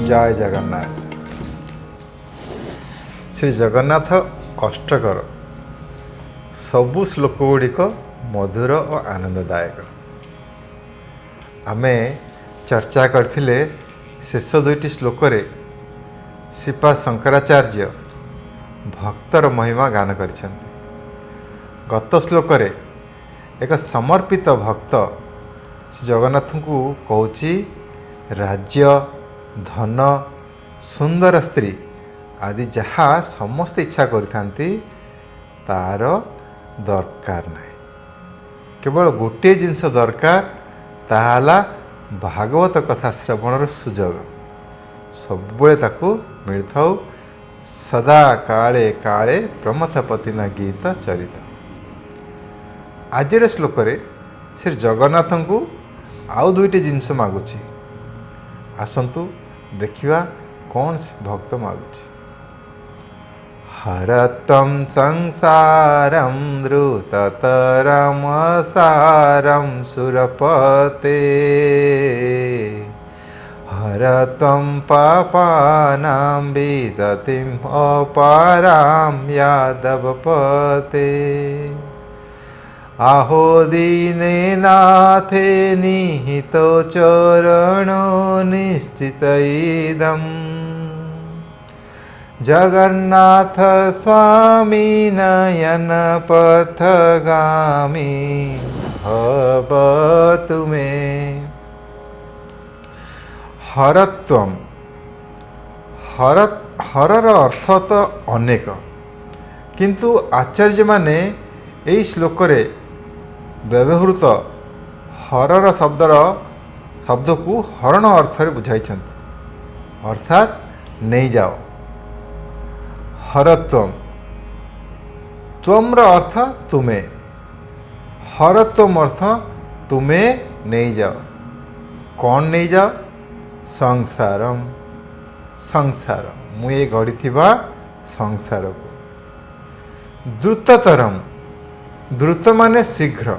जय जगन्नाथ। श्री जगन्नाथ अष्टकर सबु श्लोक गुड़िक मधुर और आनंददायक। आमे चर्चा करथिले शेष दुईटी श्लोक श्रीपाद शंकराचार्य भक्तर महिमा गान करिसेंति। गत श्लोक एक समर्पित भक्त श्री जगन्नाथ को कहूँ राज्य धन सुंदर स्त्री आदि जहाँ समस्त इच्छा करथांती तार दरकार नहीं, केवल गोटे जिनस दरकार ताला भागवत कथा श्रवणर सुजोग सबुले ताकू मिलता। सदा काले काले प्रमथपतिना गीत चरित। आजिर श्लोक श्री जगन्नाथ को आउ दुईटी जिनस मागुछि। आसंतु देखिवा कौन भक्त मागुछि। हरतं संसारं द्रुततरं सारं सुरपते हरतं पापानां विदतिं अपारां यादवपते आहो दीने नाथे निहितो चरणो निश्चित इदं जगन्नाथ स्वामी नयन पथगामी भवतु मे। हरत्वम हरर अर्थ तो अनेक, किंतु आचार्य माने यही श्लोक व्यवहृत हरर शब्द को हरण अर्थ बुझाई, अर्थात नहीं जाओ। हरत्वम त्वम्र अर्थ तुम्हें, हरत्वम अर्थ तुम्हें नहीं जाओ। कौन नहीं जाओ? संसारम संसार मुझे गढ़ी संसार को। द्रुततरम द्रुत माने शीघ्र,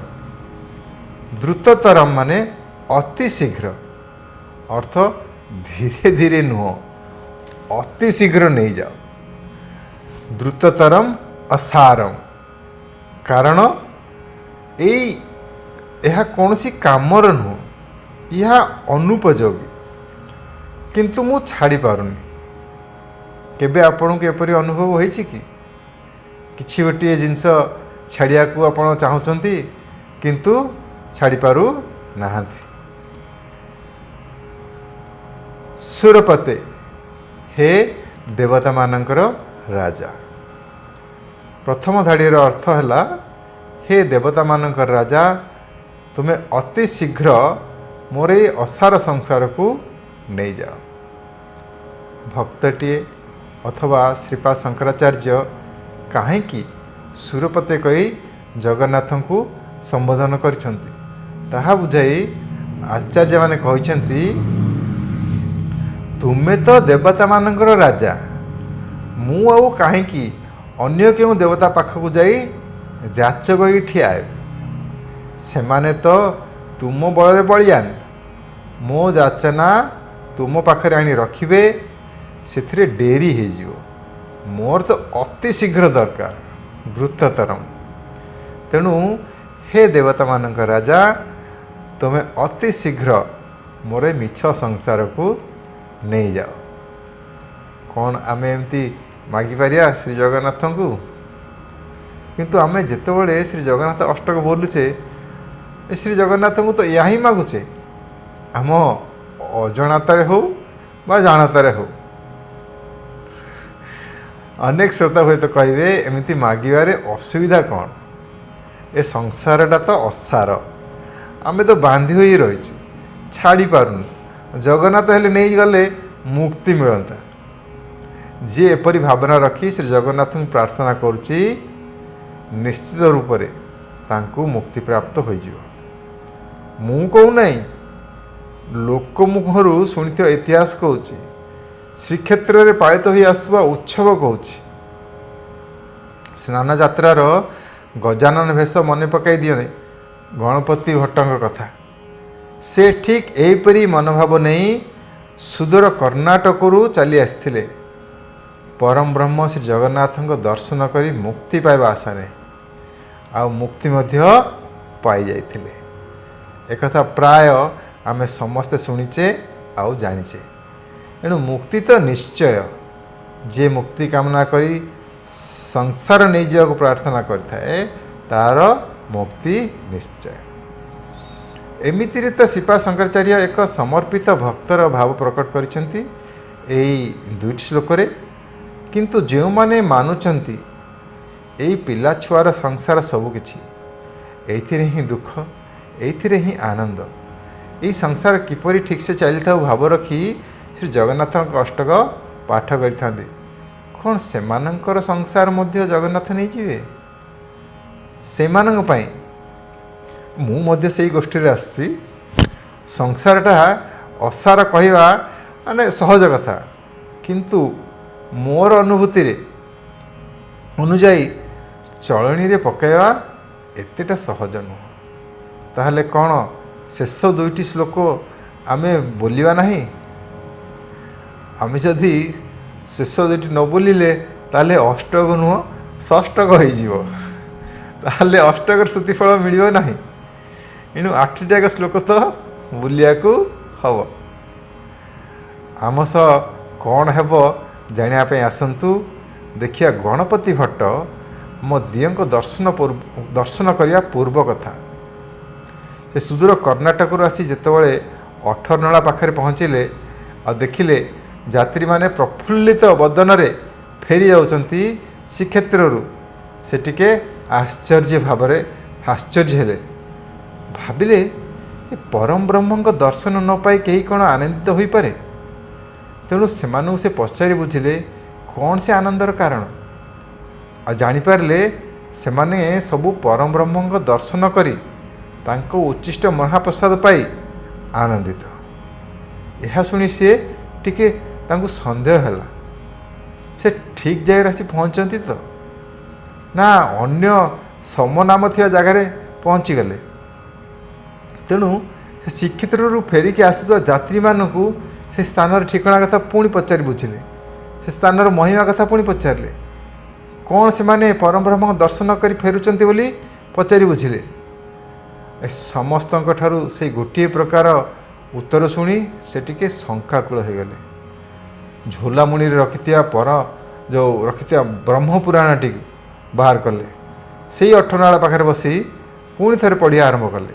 द्रुततरम माने अति शीघ्र, अर्थ धीरे धीरे नुह अति शीघ्र नहीं जाओ। द्रुततरम असारम कारण यह कौन सी कामर नुह, यह अनुपयोगी किंतु मु छाड़ी पारुनी। केबे आपन को एपरी अनुभव होइछि कि किछि गोटे जिनस छाड़िया को आपण चाहूँगी किंतु छाड़ी पारु नाहांती। सुरपते हे देवता मानकर राजा। प्रथम धाड़ीर अर्थ है हे देवता मानकर राजा तुम्हें अति शीघ्र मोर ये असार संसार को नहीं जाओ। भक्तटीए अथवा श्रीपाद शंकराचार्य कहीं सुरपते कही जगन्नाथ को संबोधन करिसेंति ताहा बुझाई आचार्य माने कहिसेंति तुमे तो देवता मानकर राजा, मु आउ कहीं अन्य क्यों देवता पाखक जाई जाचक होई ठिया हेबे। सेमाने तो तुम बल बलियान, मो जाचना तुम पाखरे आनी रखिबे, सेथिरे डेरी हे जिवो। मोर तो अति शीघ्र दरकार द्रुततरम। तेणु हे देवता मानक राजा तुम्हें अति शीघ्र मोर मिछ संसार को नहीं जाओ। कौन आमे एमती मागिपारिया श्री जगन्नाथ को? किंतु आमे जेतेबेले श्री जगन्नाथ अष्टक बोलुचे श्री जगन्नाथ को तो या ही मागुचे, आम अजणातारे हो बा जाणतारे हो। अनेक श्रोता हुए तो कहे एमती मागिबारे असुविधा कौन? ए संसारटा तो असार, आमे तो बांधी हुई रही छाड़ी पारुनु। जगन्नाथ हेले नहीं गले मुक्ति मिलता। जी एपरी भावना रखी श्री जगन्नाथ को प्रार्थना करुच्ची निश्चित रूप से तांकु मुक्ति प्राप्त हो जिवो। मु कहू नहीं, लोक मुखर शुणित इतिहास कहूँ, श्रीक्षेत्र में पालित हो आसुवा उत्सव कहूँ। स्नान यात्रार गजानन भेष मन पकई दिए गणपति भट्टों कथा। से ठीक एपरी मनोभाव नहीं ସୁଦୂର କର୍ଣ୍ଣାଟକରୁ ଚାଲି ଆସିଥିଲେ ପରମ ବ୍ରହ୍ମ ଶ୍ରୀ ଜଗନ୍ନାଥଙ୍କ ଦର୍ଶନ କରି ମୁକ୍ତି ପାଇବା ଆଶାରେ, ଆଉ ମୁକ୍ତି ମଧ୍ୟ ପାଇଯାଇଥିଲେ। ଏକଥା ପ୍ରାୟ ଆମେ ସମସ୍ତେ ଶୁଣିଛେ ଆଉ ଜାଣିଛେ। ଏଣୁ ମୁକ୍ତି ତ ନିଶ୍ଚୟ, ଯିଏ ମୁକ୍ତି କାମନା କରି ସଂସାର ନେଇଯିବାକୁ ପ୍ରାର୍ଥନା କରିଥାଏ ତାର ମୁକ୍ତି ନିଶ୍ଚୟ। ଏମିତିରେ ତ ଶ୍ରୀପା ଶଙ୍କରାଚାର୍ଯ୍ୟ ଏକ ସମର୍ପିତ ଭକ୍ତର ଭାବ ପ୍ରକଟ କରିଛନ୍ତି ଏହି ଦୁଇଟି ଶ୍ଲୋକରେ। କିନ୍ତୁ ଯେଉଁମାନେ ମାନୁଛନ୍ତି ଏଇ ପିଲା ଛୁଆର ସଂସାର ସବୁକିଛି, ଏଇଥିରେ ହିଁ ଦୁଃଖ, ଏଇଥିରେ ହିଁ ଆନନ୍ଦ, ଏଇ ସଂସାର କିପରି ଠିକ୍ସେ ଚାଲିଥାଉ ଭାବ ରଖି ଶ୍ରୀ ଜଗନ୍ନାଥଙ୍କ ଅଷ୍ଟକ ପାଠ କରିଥାନ୍ତି, କ'ଣ ସେମାନଙ୍କର ସଂସାର ମଧ୍ୟ ଜଗନ୍ନାଥ ନେଇଯିବେ? ସେମାନଙ୍କ ପାଇଁ ମୁଁ ମଧ୍ୟ ସେଇ ଗୋଷ୍ଠୀରେ ଆସୁଛି। ସଂସାରଟା ଅସାର କହିବା ମାନେ ସହଜ କଥା, କିନ୍ତୁ ମୋର ଅନୁଭୂତିରେ ଅନୁଯାୟୀ ଚଳଣିରେ ପକାଇବା ଏତେଟା ସହଜ ନୁହଁ। ତାହେଲେ କ'ଣ ଶେଷ ଦୁଇଟି ଶ୍ଲୋକ ଆମେ ବୋଲିବା ନାହିଁ? ଆମେ ଯଦି ଶେଷ ଦୁଇଟି ନ ବୋଲିଲେ ତାହେଲେ ଅଷ୍ଟକ ନୁହଁ ଷଷ୍ଟକ ହେଇଯିବ, ତାହେଲେ ଅଷ୍ଟକର ସ୍ତୁତିଫଳ ମିଳିବ ନାହିଁ। ଏଣୁ 8ଟା ଶ୍ଲୋକ ତ ବୋଲିବାକୁ ହେବ। ଆମ ସହ କ'ଣ ହେବ ଜାଣିବା ପାଇଁ ଆସନ୍ତୁ। ଦେଖିବା ଗଣପତି ଭଟ୍ଟ ଆମ ଦିଅଙ୍କ ଦର୍ଶନ କରିବା ପୂର୍ବ କଥା। ସେ ସୁଦୂର କର୍ଣ୍ଣାଟକରୁ ଆସି ଯେତେବେଳେ ଅଠରନଳା ପାଖରେ ପହଞ୍ଚିଲେ ଆଉ ଦେଖିଲେ ଯାତ୍ରୀମାନେ ପ୍ରଫୁଲ୍ଲିତ ବଦନରେ ଫେରି ଯାଉଛନ୍ତି ଶ୍ରୀକ୍ଷେତ୍ରରୁ, ସେ ଟିକେ ଆଶ୍ଚର୍ଯ୍ୟ ହେଲେ। ଭାବିଲେ ଏ ପରମ ବ୍ରହ୍ମଙ୍କ ଦର୍ଶନ ନ ପାଇ କେହି କ'ଣ ଆନନ୍ଦିତ ହୋଇପାରେ? ତେଣୁ ସେମାନଙ୍କୁ ସେ ପଚାରି ବୁଝିଲେ କ'ଣ ସେ ଆନନ୍ଦର କାରଣ, ଆଉ ଜାଣିପାରିଲେ ସେମାନେ ସବୁ ପରମ ବ୍ରହ୍ମଙ୍କ ଦର୍ଶନ କରି ତାଙ୍କ ଉଚ୍ଛିଷ୍ଟ ମହାପ୍ରସାଦ ପାଇ ଆନନ୍ଦିତ। ଏହା ଶୁଣି ସିଏ ଟିକେ ତାଙ୍କୁ ସନ୍ଦେହ ହେଲା, ସେ ଠିକ୍ ଜାଗାରେ ଆସି ପହଞ୍ଚନ୍ତି ତ ନା ଅନ୍ୟ ସମନାମ ଥିବା ଜାଗାରେ ପହଞ୍ଚିଗଲେ। ତେଣୁ ସେ ଶ୍ରୀକ୍ଷେତ୍ରରୁ ଫେରିକି ଆସୁଥିବା ଯାତ୍ରୀମାନଙ୍କୁ ସେ ସ୍ଥାନର ଠିକଣା କଥା ପୁଣି ପଚାରି ବୁଝିଲେ, ସେ ସ୍ଥାନର ମହିମା କଥା ପୁଣି ପଚାରିଲେ, କ'ଣ ସେମାନେ ପରମ ବ୍ରହ୍ମଙ୍କ ଦର୍ଶନ କରି ଫେରୁଛନ୍ତି ବୋଲି ପଚାରି ବୁଝିଲେ। ଏ ସମସ୍ତଙ୍କ ଠାରୁ ସେଇ ଗୋଟିଏ ପ୍ରକାର ଉତ୍ତର ଶୁଣି ସେ ଟିକେ ଶଙ୍କାକୁଳ ହୋଇଗଲେ। ଝୋଲାମୁଣିରେ ରଖିଥିବା ବ୍ରହ୍ମପୁରାଣଟିକୁ ବାହାର କଲେ, ସେଇ ଅଠରନଳା ପାଖରେ ବସି ପୁଣି ଥରେ ପଢ଼ିବା ଆରମ୍ଭ କଲେ।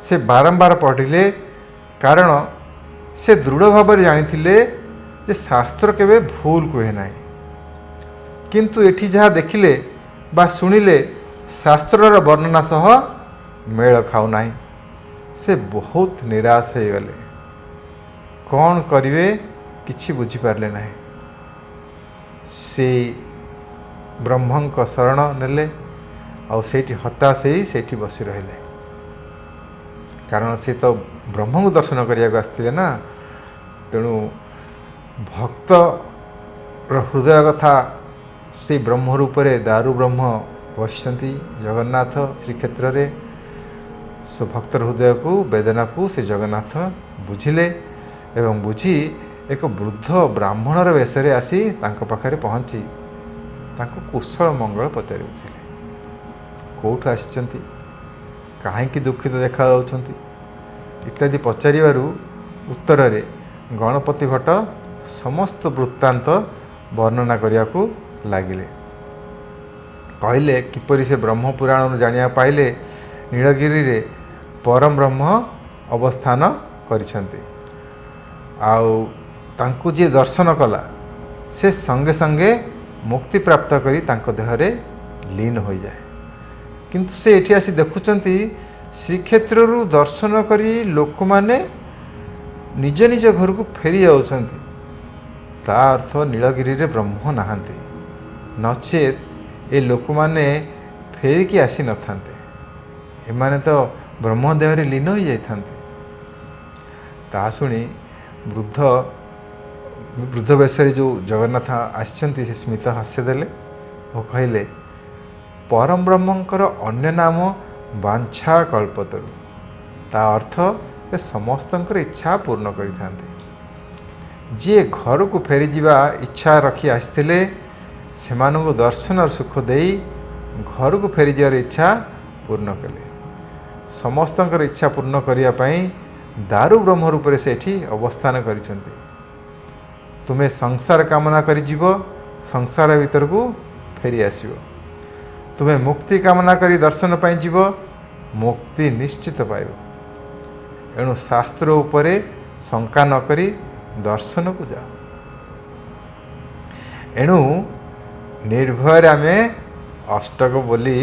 ସେ ବାରମ୍ବାର ପଢ଼ିଲେ, କାରଣ ସେ ଦୃଢ଼ ଭାବରେ ଜାଣିଥିଲେ ଯେ ଶାସ୍ତ୍ର କେବେ ଭୁଲ କୁହେ ନାହିଁ। କିନ୍ତୁ ଏଠି ଯାହା ଦେଖିଲେ ବା ଶୁଣିଲେ ଶାସ୍ତ୍ରର ବର୍ଣ୍ଣନା ସହ ମେଳ ଖାଉନାହିଁ। ସେ ବହୁତ ନିରାଶ ହୋଇଗଲେ। କ'ଣ କରିବେ କିଛି ବୁଝିପାରିଲେ ନାହିଁ। ସେଇ ବ୍ରହ୍ମଙ୍କ ଶରଣ ନେଲେ ଆଉ ସେଇଠି ହତାଶ ହେଇ ସେଇଠି ବସି ରହିଲେ। କାରଣ ସେ ତ ବ୍ରହ୍ମଙ୍କୁ ଦର୍ଶନ କରିବାକୁ ଆସିଥିଲେ ନା। ତେଣୁ ଭକ୍ତର ହୃଦୟ କଥା, ସେଇ ବ୍ରହ୍ମ ରୂପରେ ଦାରୁ ବ୍ରହ୍ମ ବସିଛନ୍ତି ଜଗନ୍ନାଥ ଶ୍ରୀକ୍ଷେତ୍ରରେ। ସେ ଭକ୍ତର ହୃଦୟକୁ, ବେଦନାକୁ ସେ ଜଗନ୍ନାଥ ବୁଝିଲେ ଏବଂ ବୁଝି ଏକ ବୃଦ୍ଧ ବ୍ରାହ୍ମଣର ବେଶରେ ଆସି ତାଙ୍କ ପାଖରେ ପହଞ୍ଚି ତାଙ୍କୁ କୁଶଳ ମଙ୍ଗଳ ପଚାରି ବୁଝିଲେ। କେଉଁଠୁ ଆସିଛନ୍ତି, କାହିଁକି ଦୁଃଖିତ ଦେଖାଯାଉଛନ୍ତି ଇତ୍ୟାଦି ପଚାରିବାରୁ ଉତ୍ତରରେ ଗଣପତି ଭଟ୍ଟ ସମସ୍ତ ବୃତ୍ତାନ୍ତ ବର୍ଣ୍ଣନା କରିବାକୁ ଲାଗିଲେ। କହିଲେ କିପରି ସେ ବ୍ରହ୍ମପୁରାଣରୁ ଜାଣିବାକୁ ପାଇଲେ ନୀଳଗିରିରେ ପରମ ବ୍ରହ୍ମ ଅବସ୍ଥାନ କରିଛନ୍ତି, ଆଉ ତାଙ୍କୁ ଯିଏ ଦର୍ଶନ କଲା ସେ ସଙ୍ଗେ ସଙ୍ଗେ ମୁକ୍ତିପ୍ରାପ୍ତ କରି ତାଙ୍କ ଦେହରେ ଲୀନ ହୋଇଯାଏ। କିନ୍ତୁ ସେ ଏଠି ଆସି ଦେଖୁଛନ୍ତି ଶ୍ରୀକ୍ଷେତ୍ରରୁ ଦର୍ଶନ କରି ଲୋକମାନେ ନିଜ ନିଜ ଘରକୁ ଫେରି ଯାଉଛନ୍ତି। ତା ଅର୍ଥ ନୀଳଗିରିରେ ବ୍ରହ୍ମ ନାହାନ୍ତି, ନଚେତ୍ ଏ ଲୋକମାନେ ଫେରିକି ଆସିନଥାନ୍ତେ। ଏମାନେ ତ ବ୍ରହ୍ମ ଦେହରେ ଲୀନ ହୋଇଯାଇଥାନ୍ତେ। ତାହା ଶୁଣି ବୃଦ୍ଧ ବେଶରେ ଯେଉଁ ଜଗନ୍ନାଥ ଆସିଛନ୍ତି ସେ ସ୍ମିତ ହାସ୍ୟ ଦେଲେ ଓ କହିଲେ, ପରମ ବ୍ରହ୍ମଙ୍କର ଅନ୍ୟ ନାମ ବାଞ୍ଛା କଳ୍ପତରୁ। ତା ଅର୍ଥ ସେ ସମସ୍ତଙ୍କର ଇଚ୍ଛା ପୂର୍ଣ୍ଣ କରିଥାନ୍ତି। जी घर को फेरीजा इच्छा रखी आसते सेमानंकु दर्शन सुख दे घर को फेरीजार इच्छा पूर्ण कले। समस्तंकर इच्छा पूर्ण करने दारु ब्रह्म रूप से अवस्थान करिसेंती। तुम्हें संसार कामना करी जीव संसार भीतर को फेरी आसीबो। तुम्हें मुक्ति कामना करी दर्शन पाई जीव मुक्ति निश्चित पाइब। एणु शास्त्र उपरे शंका न करी दर्शन को जाओ। एणु निर्भय आमे अष्टक बोली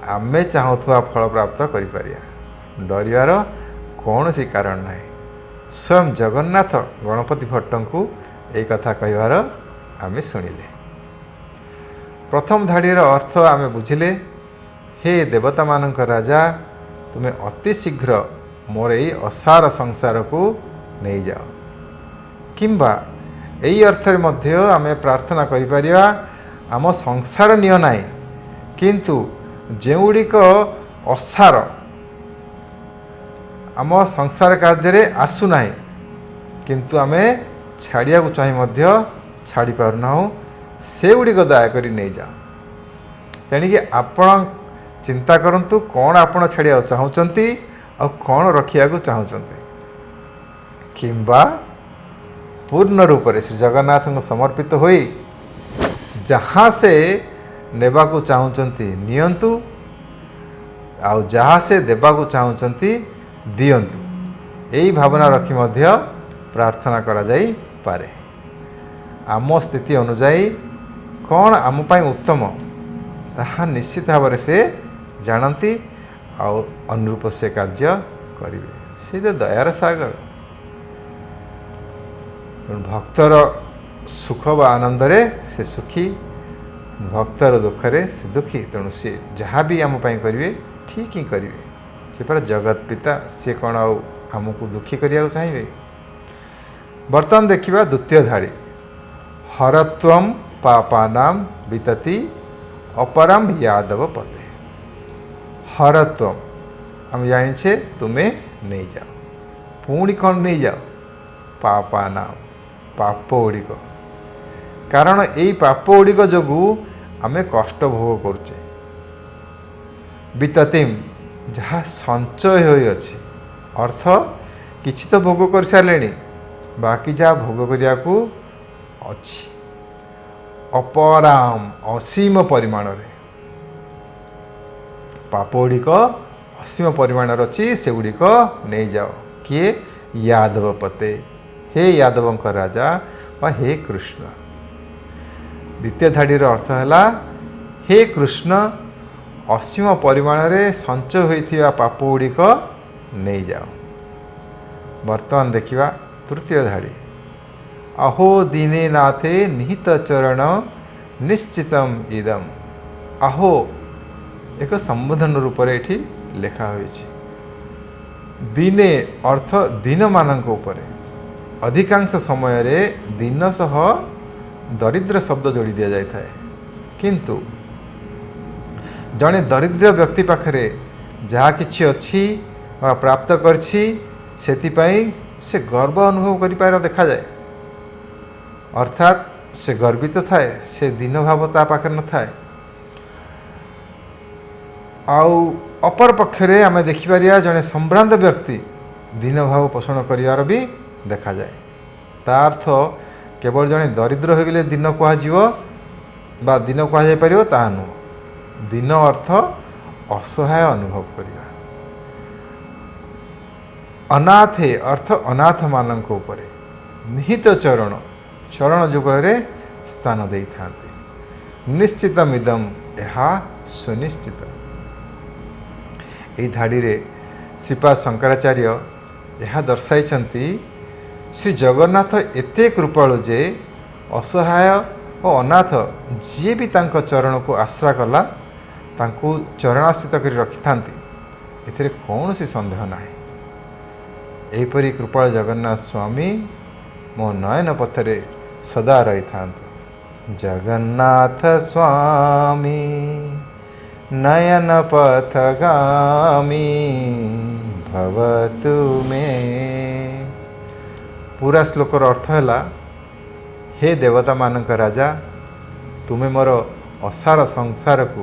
आमे चाहूथुआ फल प्राप्त करिपारिया। डरियार कौन सी कारण नहीं। स्वयं जगन्नाथ गणपति भट्ट को एक कथा कहवार आमे शुणिले। प्रथम धाड़ीर अर्थ आमे बुझिले, हे देवता मानक राजा तुम्हें अति शीघ्र मोर यही असार संसार को नहीं जाओ। किंबा यही अर्थ मध्य आमे प्रार्थना करिपारिया आम संसार निय नाही, किंतु जेउडिक असार आम संसार कार्य आसु नाही किंतु आमे छाड़िया को चाहे मध्य छाड़ी पारना से गुड़िक दयाकोरी नहीं जाओ। तेणिक आपण चिंता करंतु कौन आपण छाड़िया चाहूँगी और कौन रखिया को चाहूँगी। किंबा पूर्ण रूप से श्री जगन्नाथ को समर्पित होई जहाँ से नेबा को चाहूँगी नियंतु आउ जहाँ से देबा को चाहूँगी दियंतु। यही भावना रखी मध्य प्रार्थना करा जाई पारे। आम स्थिति अनुजाई कौन आम पाई उत्तम ताहा निश्चित भाव से जानती आउ अनुरूप से कार्य करिवे। से तो दयार सागर। तेणु भक्तर सुख व आनंद रे से सुखी, भक्तर दुख रे से दुखी। तेणु सी जहाँ भी आम पाई करिवे ठीक ही करिवे। से पर जगत पिता सी कौन आमको दुखी करिया चाहिए। बर्तमान देखिबा द्वितीय धाड़ी। हरत्वम पापानाम वितति अपरम यादव पते। हरत्वम हम जाने तुम्हें नहीं जाओ। पुणी कौन नहीं जाओ? पापानाम पाप गुड़िक। कारण यही पाप गुड़िक जोगु आमे कष्ट भोग करुचे। विततिम जहाँ संचय होई अछि अर्थ किछि तो भोग कर सारे बाकी जहाँ भोग करिया को अछि। अपराम असीम परिमाण रे पाप गुड़िक असीम परिमाण अच्छी से गुड़िक नहीं जाओ। किए? यादव पते। हे यादव राजा वा हे कृष्ण। द्वितीय धाड़ीर अर्थ है हे कृष्ण असीम परिमाण रे संचय होइथिबा पाप गुड़िक नहीं जाओ। वर्तमान देखिबा तृतीय धाड़ी। अहो दीने नाथे निहित चरण निश्चितम इदम। अहो एक संबोधन रूप से लेखा होइछि। दिने अर्थ दिन मानक उपरे अधिकांश समय रे दिन सह दरिद्र शब्द जोड़ी दिया जाए थाए। किंतु जड़े दरिद्र व्यक्ति पाखरे जहाँ किछि अछि वा प्राप्त करछि सेतिपाई से गर्व अनुभव करिपार देखा जाए। अर्थात से गर्वित थाए, से दीन भाव ता पाखरे न थाए। आउ अपर पक्षरे आमे देखिपारिया जड़े संभ्रांत व्यक्ति दीन भाव पोषण करियार भी देखा जाए। ता अर्थ केवल जड़े दरिद्र हो गले दिन कहुव बा दिन कहुई पार ता नुह। दिन अर्थ असहाय अनुभव करिया। अनाथ है अर्थ अनाथ मानक उपरे निहित चरण चरण जुगल रे स्थान दे थांते। निश्चितमिदम यहा सुनिश्चित। यही धाड़ी रे श्रीपाद शंकराचार्य यह दर्शाई श्री जगन्नाथ एते कृपालु जे असहाय और अनाथ जी भी तांको चरण को आश्रा कला तांको चरणाश्रित कर रखि थांती। एथिरे कौन सी संदेह नाही। एहीपरि कृपाल जगन्नाथ स्वामी मो नयन पथरे सदा रही थांतु। जगन्नाथ स्वामी नयन पथगामी भवतु मे। पूरा श्लोकर अर्थ है, हे देवता मानक राजा, तुम्हें मोर असार संसार को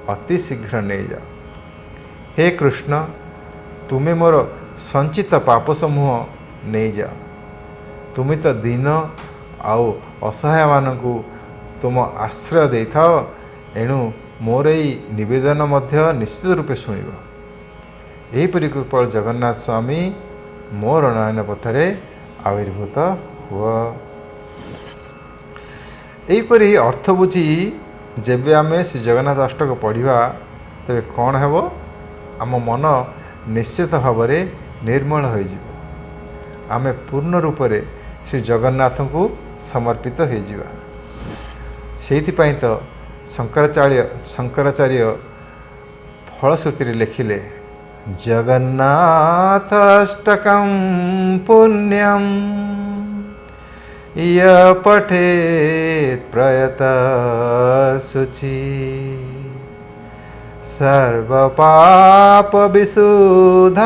अति शीघ्र नहीं जाओ। हे कृष्ण, तुम्हें मोर संचित पाप समूह नहीं जाओ। तुम्हें तो दीन आउ असहाय मानक तुम आश्रय दे था, एणु मोर यही निवेदन मध्य निश्चित रूपे शुणव। यहीपरि कृपल जगन्नाथ स्वामी मोर नयन पथरे आविर्भूत हुआ। यहीपरि अर्थ बुझी जेबे आमे श्री जगन्नाथ अष्टक पढ़ा तेरे कौन हेबो, आम मन निश्चित भाव निर्मल हो आमे पूर्ण रूप से श्री जगन्नाथ को समर्पित हो जावा। सेहिथिपाई तो शंकराचार्य फलश्रुति लिखिले, जगन्नाथ अष्टकं पुण्यम य पठेत् प्रयत शुचि सर्वपाप विशुद्धात्मा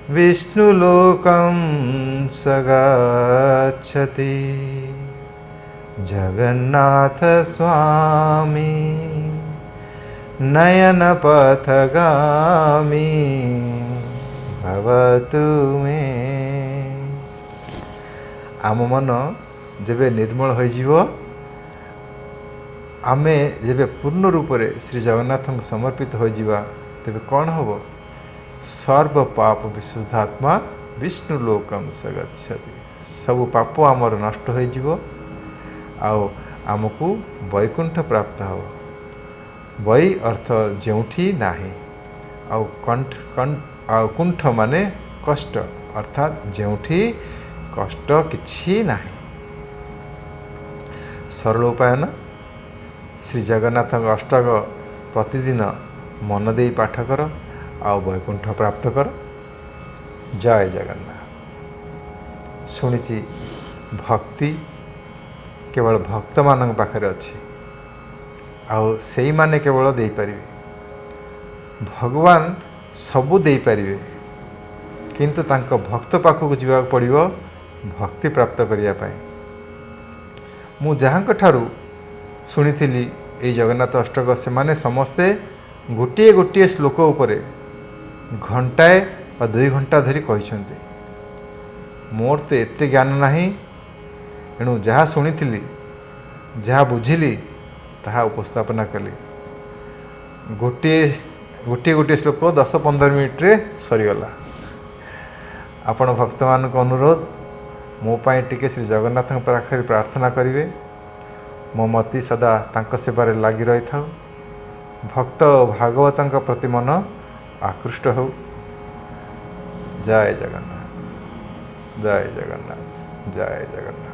विष्णुलोकं स गच्छति। जगन्नाथ स्वामी नयनपथगामी भवतु मे। आम मन जेबे निर्मल हो जीवो, आमे जेबे पूर्ण रूप से श्री जगन्नाथ को समर्पित हो जीवा, तेबे कौन होबो, सर्व पाप विशुद्धात्मा विष्णु लोकम स गच्छति। सब पाप आमर नष्ट हो जीवो, आओ आमको वैकुंठ प्राप्त हो। वै अर्थ जोठी नाही, आउ कुंठ माने कष्ट, अर्थात जोठी कष्ट किछि नाही। सरल उपाय न, श्री जगन्नाथ अष्टक प्रतिदिन मन दे पाठ कर, आओ वैकुंठ प्राप्त कर। जय जगन्नाथ। शुणिछि भक्ति केवल भक्त मान पाखरे अच्छी, आउ से माने केवल दे पारिबे। भगवान सबू दे पारिबे, किंतु तांको भक्त पाखक जीवा पड़िबो भक्ति प्राप्त करिया पाए। मु जहाँक ठारू शुणिथिली ए जगन्नाथ अष्टक, से माने समस्ते गोटे गोटे श्लोक उपरे घंटाए बा 2 घंटा धरी कहिसंते। मोर तो एते ज्ञान नाही, एणु जहाँ शुणिथिली जहाँ बुझिली ताहा उपस्थापना कली। गोटे गोटे गोटे श्लोक 10-15 मिनिट रे सरीगला। आपण भक्त मान को अनुरोध, मो पाई टिके श्री जगन्नाथ पाखरे प्रार्थना करिवे। मो मती सदा तांक सेवारे लागी रही था। भक्त भागवतों प्रति मन आकृष्ट हो। जय जगन्नाथ, जय जगन्नाथ, जय जगन्नाथ।